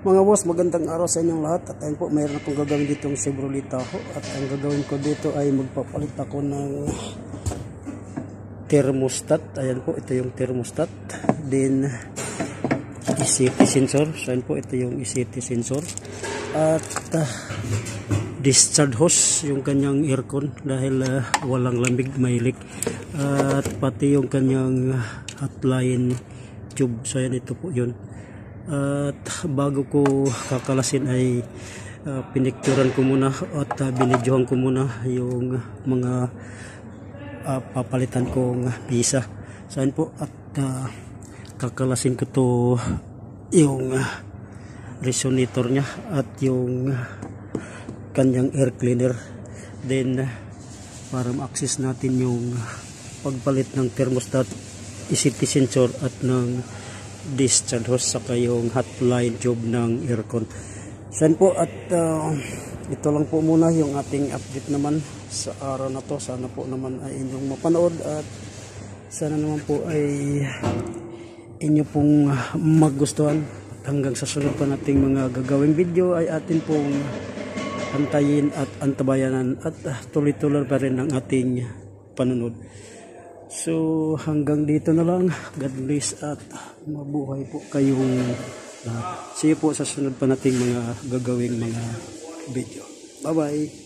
Mga boss, magandang araw sa inyong lahat. At ayun po, mayroon akong gagawin dito ng Chevrolet Tahoe. At ang gagawin ko dito ay magpapalit ako ng thermostat. Ayan po, ito yung thermostat. Then ECT sensor. So ayan po, ito yung ECT sensor. At discharge hose, yung kanyang aircon dahil walang lamig, may leak. At pati yung kanyang hotline tube. So ayan, ito po yun. At bago ko kakalasin ay pinikturan ko muna at binidyohan ko muna yung mga papalitan kong pisa. Saan po at kakalasin ko to yung resonator nya at yung kanyang air cleaner. Then para ma-access natin yung pagpalit ng thermostat, ECT sensor at ng discharge hose saka yung hotline tube ng aircon. Saan po at ito lang po muna yung ating update naman sa araw na to. Sana po naman ay inyong mapanood at sana naman po ay inyo pong magustuhan. At hanggang sa sunod pa nating mga gagawing video ay atin pong antayin at antabayanan at tuloy-tuloy pa rin ang ating panunod. So hanggang dito na lang. God bless at mabuhay po kayong lahat. See you po sa sunod pa nating mga gagawing mga video. Bye bye.